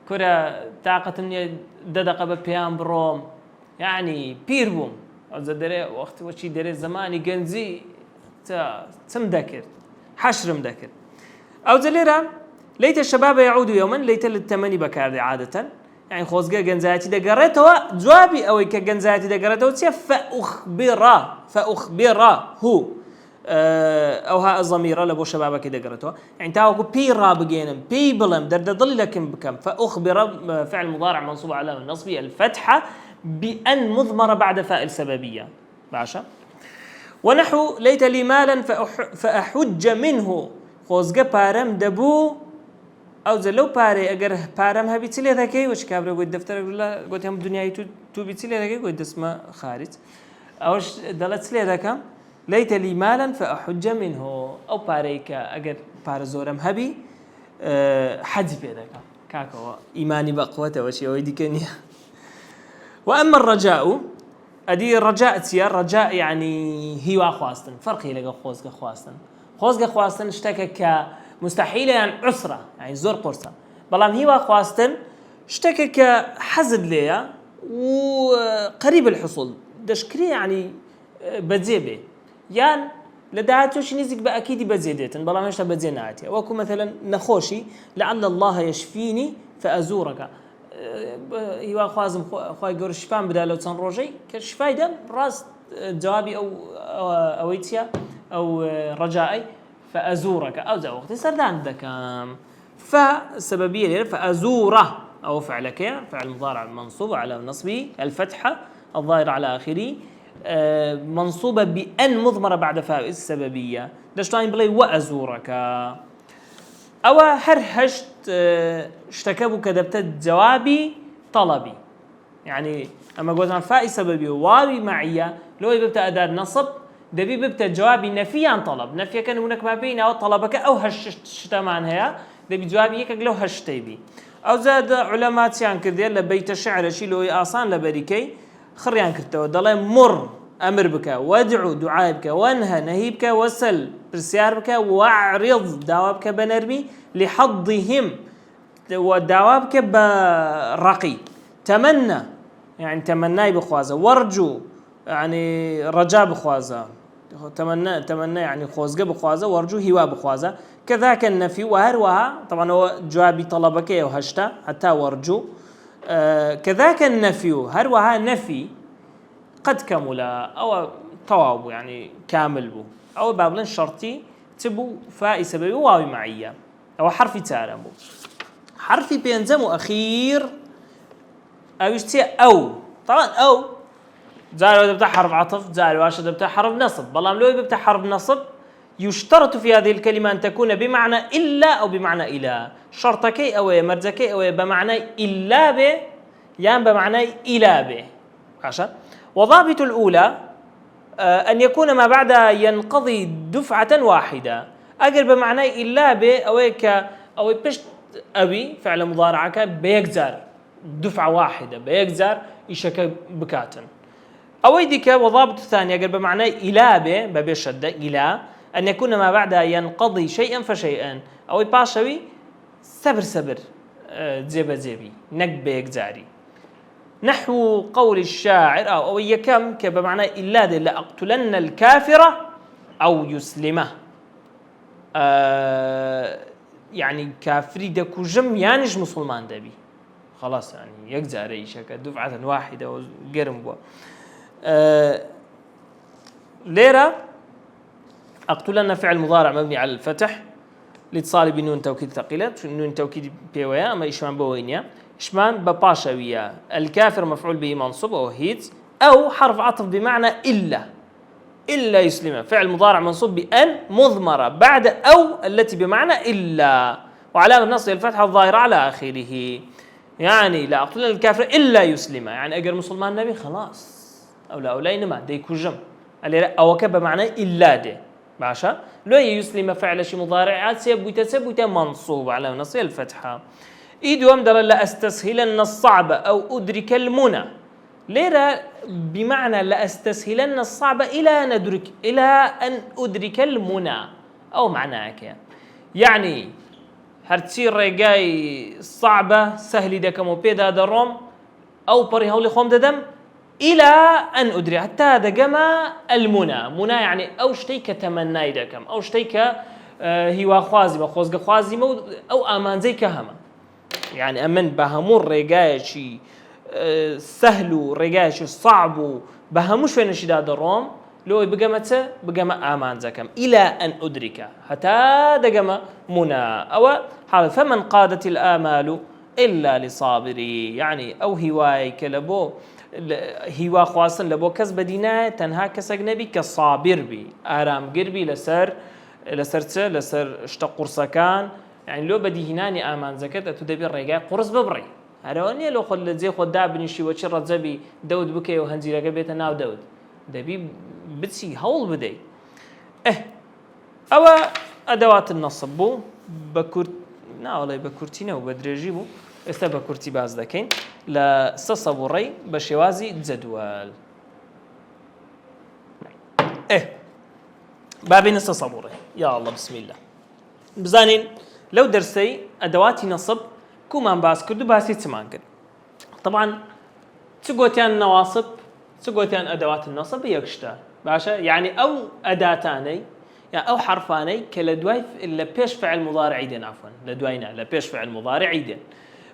كرة طاقة من ددق ببيان بروم يعني بيربوم أزدري وقت وشي دري زماني جنزي تم ذكر حشر مذكر أو زليرا ليت الشباب يعود يوما ليت للتمني بكار عادة يعني خوزقا جنزاتي دقرته جوابي أو كجنزاتي دقرته فأخبره أو ها الضمير لبو شبابك دقرته يعني تاوكو بيرا بجينم بيبلم درد ضل لكن بكم فأخبر فعل مضارع منصوب على النصب الفتحة بأن مضمر بعد فاء السببية باشا. ونحو ليت لي مالا فأحج منه خوزقا بارم دبو أو زلو باري أجر بارم هبي تلي ذكي وش كابر قد دفتر ولا قلت هم الدنيا تو بتلي ذكي قد اسمه خارج أوش دلت تلي ذكى ليت لي مالا فأحج منه أو باريك أجر بارزورم هبي حج بيدك كاكو إيماني بقوته وشي ويدي كنيا. وأما الرجاء أدي الرجاء تيار رجاء يعني هي خواستن فرقي لقى خوزق خواستن اشتكى كمستحيل يعني عسرة يعني زور قرصة بلام هي خواستن شتكك حزد ليا وقريب الحصول دشكري يعني بزيبه يان لدعاتوش نزيك بأكيد بزيدتن بلا ماشتا بزيناتي وكو مثلا نخوشي لعل الله يشفيني فأزورك هو خوازم خوای گەورە شفام بدا لەو چەند ڕۆژەی کە شفای دەم ڕاست جوابی ئەوەیتە ئەو ڕەجائی فأزورك أو ذا وقت سردان دكام فسببية ليه فأزوره أو فعلك فعل مضارع منصوب على نصبه الفتحة الظاهر على آخره منصوبة بأن مضمرة بعد فاء السببية دشتاين بلاي وأزورك أو هرهشت اشتكبوا كدبت جوابي طلبي يعني أما قلت عن فاء سببي واوي معية لو يبقى أداة نصب دبي ببت جوابي نفي عن طلب نفي كان هناك ما بين أو طلبك أو هشت معناها دبي جوابي يكك لو هشتيبي أو زاد علماء سيان كذي لبيت الشعر شيء لو آسان لبريكي خريان كرتوا ضل مر أمر بك وادعو دعاء بك وانهى نهي بك وسل برسيار بك واعرض دعوابك بنرمي لحظهم ودعوابك برقي تمنى يعني تمناي بخوازة وارجو يعني رجاء بخوازة تمنى يعني خوزقة بخوازة وارجو هوا بخوازة كذاك النفي وهروها طبعا هو جوابي طلبك وهشتا حتى وارجو كذاك النفي هروها نفي قد كمل أو طواب يعني كامل بو أو بابلن شرطي تبو فاء سببي واوي معية أو حرفي تعلم حرفي بينزم أخير أو يشتي أو طبعا أو زال بتاع حرف عطف زال واشد بتاع حرف نصب والله لو بتاع حرف نصب يشترط في هذه الكلمة أن تكون بمعنى إلا أو بمعنى إلى شرطك أو مرزك أو بمعنى إلا به يعني بمعنى إلى به عشان وضابط الأولى أن يكون ما بعد ينقضي دفعة واحدة أجر بمعنى إلا به أو بشت أبي فعل مضارعك بيجزر دفعة واحدة بيجزر يشك بكاتن أو يديك وضابط الثاني أجر بمعنى إلى به بشدة إلى أن يكون ما بعد ينقضي شيئا فشيئا أو باشوي سبر زيبي نك بيجزاري نحو قول الشاعر أو يكم كبمعنى إلا لأقتلن الكافر أو يسلمه يعني كافري دكو جم يانش مسلمان دبي خلاص يعني يجزر يشك دفعة واحدة وقرم بوا ليرة أقتلن فعل مضارع مبني على الفتح لاتصال بنون توكيد ثقيلة نون توكيد بيويا أما إشمان بوينيا إشمان بباشوية الكافر مفعول به منصوب أو هيت أو حرف عطف بمعنى إلا يسلم فعل مضارع منصوب بأن مضمرة بعد أو التي بمعنى إلا وعلامة نصب الفتحة الظاهرة على آخره يعني لا أقتل الكافر إلا يسلم يعني أجر مسلمان النبي خلاص أو لا إنما ديكو جم أو كب بمعنى إلا ده باشا لو يسلم فعل شي مضارعات سيبويت منصوب على نصب الفتحة إيدهم دل لا أستسهلن الصعب أو أدرك المنى ليرة بمعنى لا أستسهلن الصعب إلى أن أدرك المنى أو معناك يعني هرتصير رجاي صعبة سهل دكم وبيدا دروم أو بري هولي خوم ددم إلى أن أدرك حتى دجما المنى يعني أو شتيك تمناي دكم أو شتيك هو خوازي أو أمان زي كهما يعني أمن بهمور رجايشي سهل رجايشي صعب بهموش فين شداد الروم لو بقى أمان زكم إلى أن أدرك حتى دقم منى أو حال فمن قادت الآمال إلا لصابري يعني أو هواي كلبو هوا خواصن لبو كس بدينا تنها كس أجنبي كصابر بي آرام قربي لسر اشتق قرصكان يعني لو بدي هناني آمان زكت أتدبي الرجاء قرص ببري هرواني لو خل زي خد دابني شي وشرت زبي داود بكي وهنزي رقبيت ناو داود دبي بتسي هول بدي أو أدوات النصب بو والله بكورتينا وبدرجي بو بكورتي باز دكين لا سصبوري بشوازي جدول بابين السصبوري يا الله بسم الله بزانين لو درسي أدوات نصب كومان باس كردو باسي تمان كرد طبعا تقوتيان نواصب تقوتيان أدوات النصب يكشتا باشا يعني أو أداتاني يعني أو حرفاني كالدواي اللي بيش فعل مضارع عيدين عفوا لدواينا لبيش فعل مضارع عيدين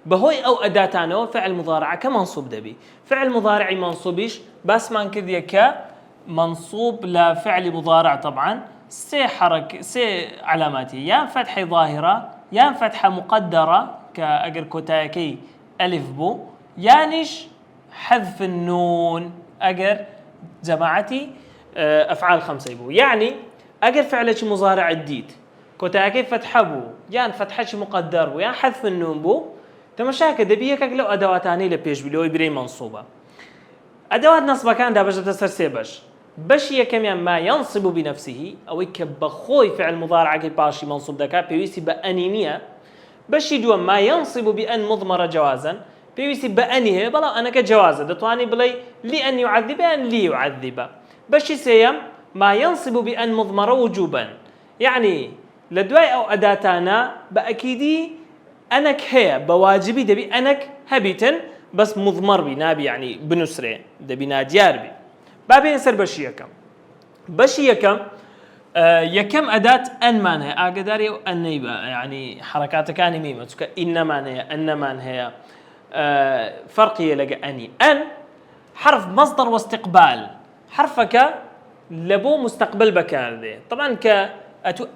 بهوي أو أداتانو فعل مضارع كمنصوب دبي فعل مضارع منصوبيش بس ما نكذي كمنصوب لفعل مضارع طبعا سي علاماتي يا فتحة ظاهرة يا فتحة مقدرة كأجر كوتاكي ألف بو يانش حذف النون أجر جماعتي أفعال خمسة يبو يعني أجر فعلش مضارع الديد كوتاكي فتحة بو يان فتحة مقدر بو يان حذف النون بو تمشاك دبيك لو أدواتاني لبيش بلو يبري منصوبة أدوات نصب كان دا بجد تسرسي باش يكميان ما ينصب بنفسه أو يكبخوي فعل مضارع كي باشي منصوب دكا بيويسي بأنينية باش يدوم ما ينصب بأن مضمرة جوازا بيويسي بأنيه بلا أنا كجوازة دتواني بلي لأن يعذب أن لي يعذب باش يسيم ما ينصب بأن مضمرة وجوبا يعني لدواي أو أداتانا بأكيدي أنك هي بواجبي دبي أنك هبيتن بس مضمر بي نابي يعني بنسرة دبي ناديار بي بابي نسر بشي يكم يكم أداة أن مانها أقداري وأن نيبا يعني حركات كان ميمة إن مانها أن مانها فرقية لقى أني أن حرف مصدر واستقبال حرفك لبو مستقبل بكار طبعا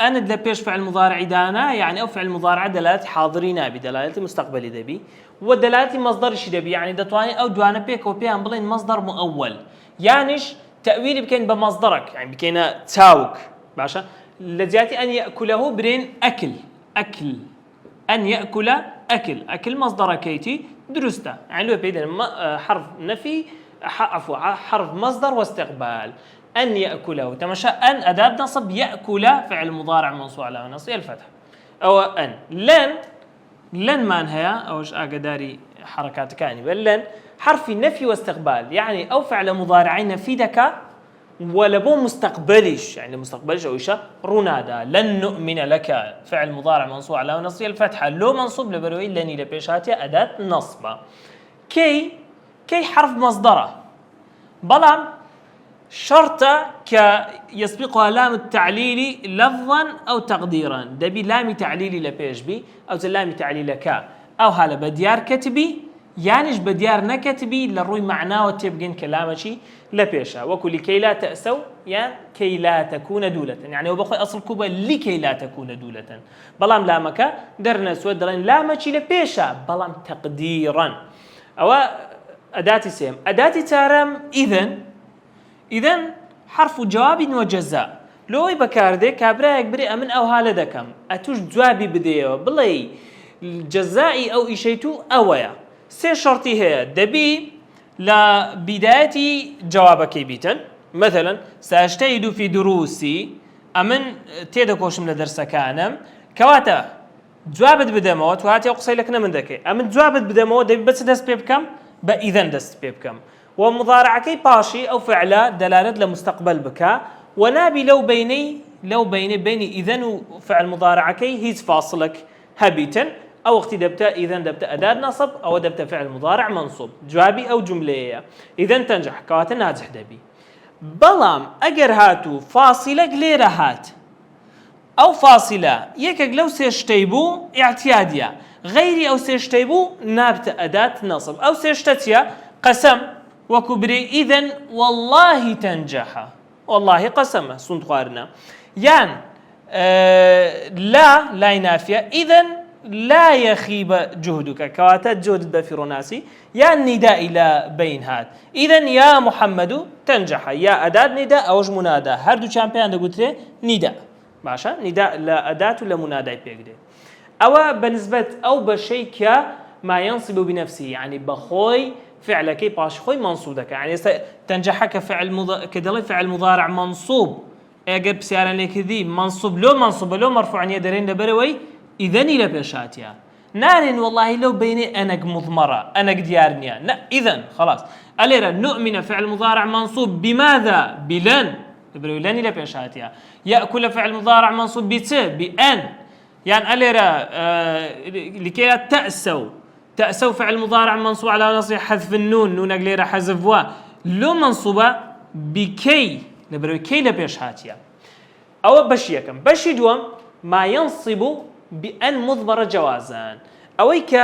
أنا دلبيش فعل مضارع دانا يعني أو فعل مضارع دلالة حاضرين بدلالة مستقبل دبي ودلالة مصدر دبي يعني دتواني أو دوانا بيك وبيان بلين مصدر مؤول يعنيش تأويل بكين بمصدرك يعني بكين تاوك باشا لزياتي أن يأكله برين أكل أن يأكل أكل مصدر كيتي درسته يعني لو بيدن حرف نفي عفوا حرف مصدر واستقبال أن يأكله تمشى أن أداة نصب يأكل فعل مضارع منصوب على نصب الفتح أو أن لن ما انهيا أوش أقداري حركات كاني بل لن حرف نفي واستقبال يعني أو فعل مضارعين نفيدك ولا بو مستقبلش يعني مستقبلش أو إيش رونادا لن نؤمن لك فعل مضارع منصوب على نصب الفتحة لو منصوب لبروي لني لبيشاتي أداة نصبة كي حرف مصدره بلام شرطة يسبقها لام التعليل لفظا أو تقديرا دبي لام تعليلي لبيش بي أو لام تعليل كا أو هلا بديار كتبي يانش بديار نكتبي للروي معناه وتبقين كلامشي لبيشا وكل كي لا تأسوا يعني كي لا تكون دولة يعني وبخوي أصل كوبا لكي لا تكون دولة بلام لامك درنا سود درين لامشي لبيشا بلام تقديرا أو أداتي سيم أداتي تارم إذن حرف جواب وجزاء لو بكاردي كابراك بري من أو هالدكم أتوش جوابي بديو بلي الجزائي أو إشيتو أويا سي شرطي هي دبي لبداية جوابك بيتن مثلا سأجتهد في دروسي أمن تيدكوش من درس كانم كواتا جوابت بدموت وهاتي أقصي لك من ذكي أمن جوابت بدموت دبي بس دست بيبكم بإذن دست بيبكم ومضارعكي باشي أو فعلا دلالة لمستقبل بك ونابي لو بيني إذن وفعل مضارعكي هيز فاصلك هبيتن أو وقت دبتا إذن دبتا أداة نصب أو دبتا فعل مضارع منصوب جوابي أو جملة إذن تنجح كواتا ناجح دبي بلام أجر هاتو فاصلة غير هات أو فاصلة يكك لو سيشتيبو اعتيادية غيري أو سيشتيبو نابتا أداة نصب أو سيشتتيا قسم وكبري إذن والله تنجح والله قسمه صندقارنا يعني لا نافية إذن لا يخيب جهدك كواتات جهد بفرناسي يا النداء إلى بين هات إذن يا محمد تنجح يا أداة نداء أوج منادى هردو شامبيان قلت نداء باشا نداء لا أداة ولا منادى بيقدر أو بالنسبة أو بشيء ما ينصب بنفسه يعني بخوي فعلك باش خوي منصوب يعني تنجح كدلي فعل مضارع منصوب اجر بسيارة لك ذي منصوب لو مرفوع يدرين لبروي إذن إلى بيشاتيا نارن والله لو بيني أنك مضمرة أنك ديارنيا لا إذن خلاص أليرا نؤمن فعل مضارع منصوب بماذا بلن لبروي لن إلى بيشاتيا يأكل فعل مضارع منصوب بأن يعني أليرا لكي تأسوا فعل مضارع منصوب على نصب حذف النون نون أجليرا حذف وا لو منصوبة بكي لبرو كي لبيش هاتيا أو بشي كم بشي دوم ما ينصب بأن مضمرة جوازان أويك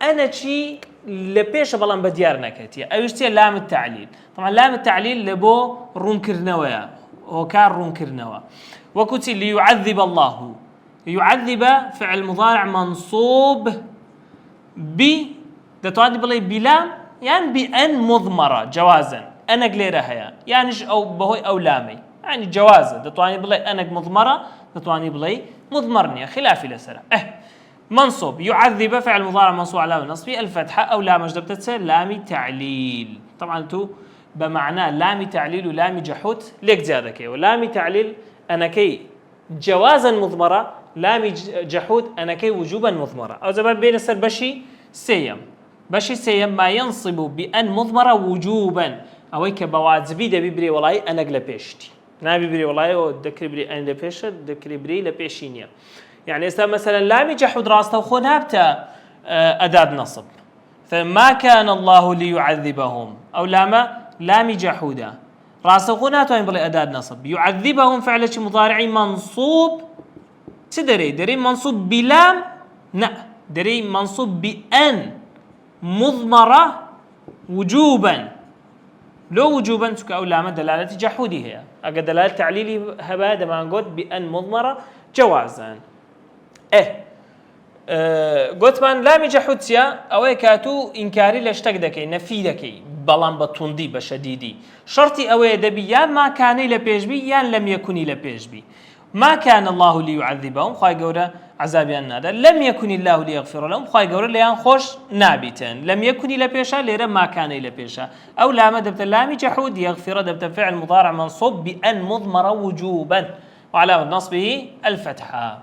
أنا شي لبيش بلان بديار نكتيا أو يشتي لام التعليل طبعا لام التعليل لبو رون كرنويا وكار رون كرنوا وكتي ليعذب الله يعذب فعل مضارع منصوب دتواني بلاي بلام يعني بأن مضمرة جوازا أنا قليرها هيا يعني أو بهوي أو لامي يعني جوازا دتواني بلاي أنا مضمرة دتواني بلاي مضمرني خلافي لسرة منصوب يعذب فعل مضارع منصوب على النصب الفتحة أو لام جدبت تصير لامي تعليل طبعا تو بمعنى لامي تعليل ولامي جحوت ليك زيادة كي ولامي تعليل أنا كي جوازا مضمرة لامي جحود أنا كي وجوبا مضمرة أو زمان بين السر بشي سيم ما ينصب بأن مضمرة وجوبا أو هيك بواجبي ده بيبري والله أنا قل بيشتي نبي بري والله ودكري بري أنا لبيش دكري بري لبيشينيا يعني مثلا لامي جحود راسته وخون هابتا أداة نصب فما كان الله ليعذبهم أو لامي جحودا راسته وخون هاتوا ينبغي أداة نصب يعذبهم فعل شي مضارعي منصوب دري منصوب بلام دري منصوب بأن مضمرة وجوبا لو وجوبا تك أو لام دلالة جحودي هي أجا دلالة تعليلي هذا ما نقول بأن مضمرة جوازا قلت من لام جحوديا أو كاتو إنكاري لاشتق دكي نفي دكي بلان بطندي بشديدي شرطي أو دبي يا ما كان لبيجبي يا لم يكن لبيجبي ما كان الله ليعذبهم خاي جورا عذابي النار لم يكن الله ليغفر لهم خاي جورا ليان خوش نابتين لم يكن إلى بيشا ليرا ما كان إلى بيشا أو لام دبت اللام جحود يغفر دبت فعل مضارع منصوب بأن مضمر وجوبا وعلامة نصبه الفتحة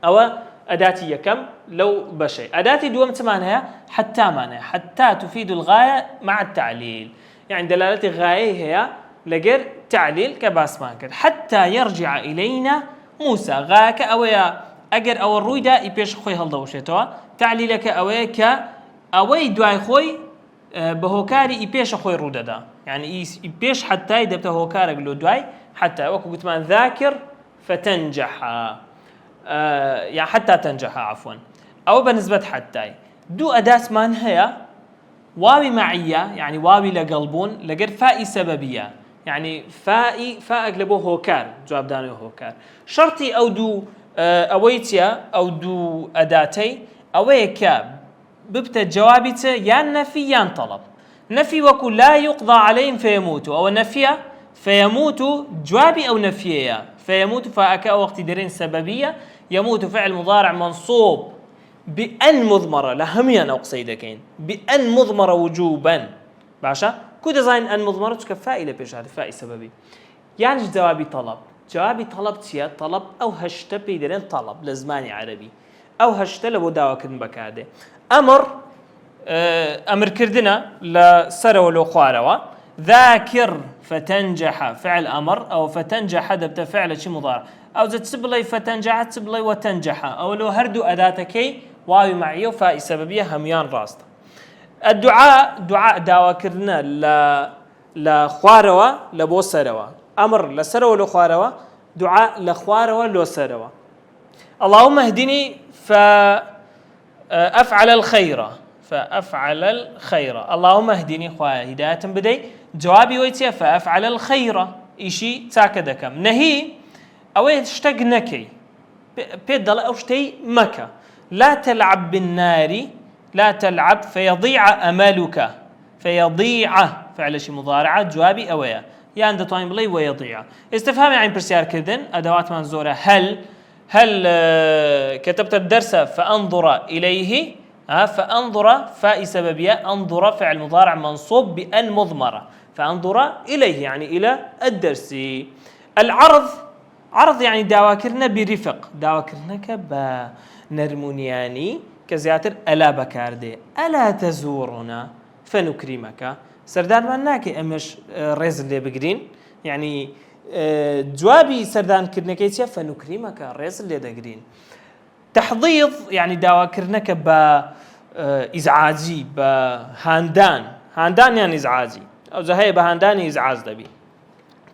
أو أداتي كم لو بشيء أداتي دوم تمانها حتى معناها حتى تفيد الغاية مع التعليل يعني دلالة الغاية هي لجر تعليل كباس مانكر حتى يرجع إلينا موسى غاك أويا أجر أو الرويدا يبيش خوي هالضوشتوا تعليلك أويك أوي دواي خوي بهوكاري يبيش خوي رودا يعني يبيش حتى يدبت هوكارك لو دواي حتى وكو قلت مان ذاكر فتنجح يعني حتى تنجح عفوا أو بالنسبة حتى دو أداة مان هي واوي معية يعني واوي لقلبون لقر فائي سببية يعني فاء أقلبه هوكار جواب دانو هوكار شرطي أو دو أويتيا أو دو أداتي أويك ببت جوابته يان نفي يان طلب نفي وكو لا يقضى عليهم فيموتوا أو نفيا فيموتوا جوابي أو نفيا فيموت فأكا وقت درين سببية يموت فعل مضارع منصوب بأن مضمرة لهميا أو قصيدكين بأن مضمرة وجوبا باشا كو ديزاين أن مضمرة كفاء إلى بيش هذا فاء سببي يعني جوابي طلب تيا طلب أو هشت بيدرين طلب لزماني عربي أو هشت لبو داوا كن بكاده أمر كردنا لسر ولو خواروا ذاكر فتنجح فعل أمر أو فتنجح دبت فعل شي مضارع أو زد سبلي فتنجح سبلي وتنجح أو لو هردو أداتكي واوي معي وفاء سببية هميان راست دعاء داوا كردنا لخواروا لبو سروا أمر لسروا لو خواروا دعاء لخواروا لو سروا اللهم اهدني فأفعل الخير اللهم اهدني خوايا هداية بدي جوابي ويتيا فأفعل الخير إشي تاكدكم نهي أو اشتق نكي بيدل أو شتي مكة لا تلعب بالنار لا تلعب فيضيع أملك فيضيع فعل شي مضارعة جوابي أويا يعني دطاين بلي ويضيع استفهام يعني برسيار كردن أدوات منزورة هل كتبت الدرس فأنظر إليه فأنظر فاء سببية أنظر فعل مضارع منصوب بأن مضمرة فأنظر إليه يعني إلى الدرس عرض يعني داواكرنا برفق داواكرنا كبا نرمونياني كزياتر ألا بكاردي ألا تزورنا فنكرمك سردان مناكي أمش ريز اللي بقرين يعني جوابي سردان كرنكيتيا فنكرمك ريز اللي دقرين تحضيض يعني داواكرنك بإزعاجي بهاندان يعني إزعاجي أو زهي بهاندان إزعاج دبي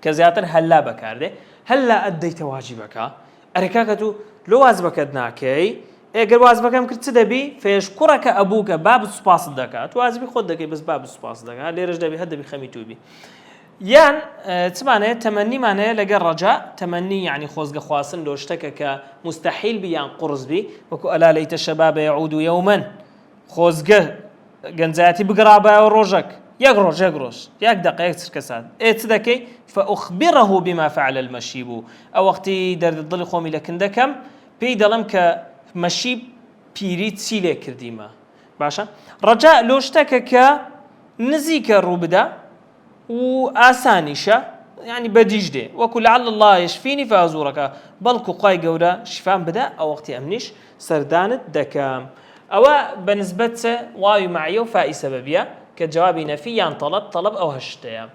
كزياتر هلا بكارده هلا أديت واجبك أركاكتو لو واجبك أدناكي اگر واجبك ممكن تدبي فيشكرك أبوك باب السباس دكات واجبي خد دكي بس باب السباس دكات ليرج دبي هدا بخميتو بي يان تسمعني تمني معناه لقى رجاء تمني يعني خوزق خواسن لو اشتكى كمستحيل بيان قرز بي وكو ألا ليت الشباب يعود يوما خوزق جنزاتي بقرابة وروجك يقرش ياك دقيقة سركسات تذكي فأخبره بما فعل المشيب أو وقتي درد الظل خومي لكن دكم بيدلم كمشيب بيريت سيلي كرديما باشا رجاء لو اشتكى نزيك الروبدا وآسانيشة يعني بديجدي وكل لعل الله يشفيني فأزورك بلكو قاي قورا شفان بدا أو وقتي أمنيش سردانت دكام أو بنسبة وايو معي وفائي سببية كجوابي نفي يعني طلب أو هشتيا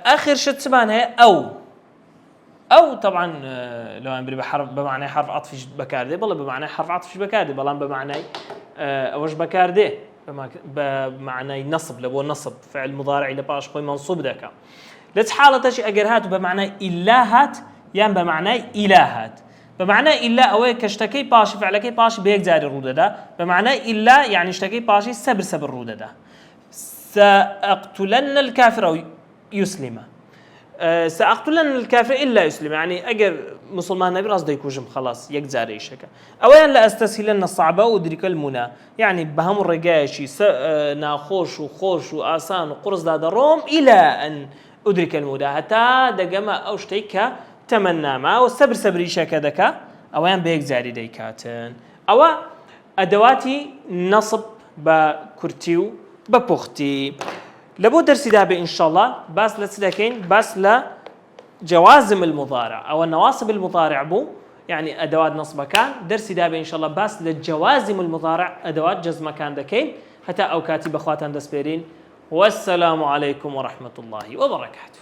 آخر شت سبانها أو طبعا لو أنا بحرف بمعنى حرف عطف بكاردي بلا بمعنى حرف عطف بكاردي بلا بمعنى أوش بكاردي بمعنى نصب لبو نصب فعل مضارع لباش خوي منصوب ذاك لتحالة شيء أجرهات بمعنى إلهات يعني بمعنى إلهات بمعنى إلا أو كشتكي باشي فعلكي باشي بيك زاري الرودة ده بمعنى إلا يعني اشتكي باشي سبر الرودة ده سأقتلن الكافر أو يسلم سأقتلن الكافر إلا يسلم يعني أجر مسلمان نبي راس ديكوجم خلاص يكزاري شكا أولا لا أستسهلن الصعبة وأدرك المنى يعني بهم الرجاشي ناخوش وخوش وآسان وقرص هذا روم إلى أن أدرك المنى حتى دجما أو شتيكا تمنى ما والصبر صبري شكا دكا أولا بيكزاري ديكاتن أو أدواتي نصب بكرتيو ببختي لابد درسي دابي إن شاء الله بس لسدكين بس لجوازم المضارع أو النواصب المضارع بو يعني أدوات نصب كان درسي دابي إن شاء الله بس لجوازم المضارع أدوات جزم كان دكين حتى أو كاتب أخواتان دسبيرين والسلام عليكم ورحمة الله وبركاته.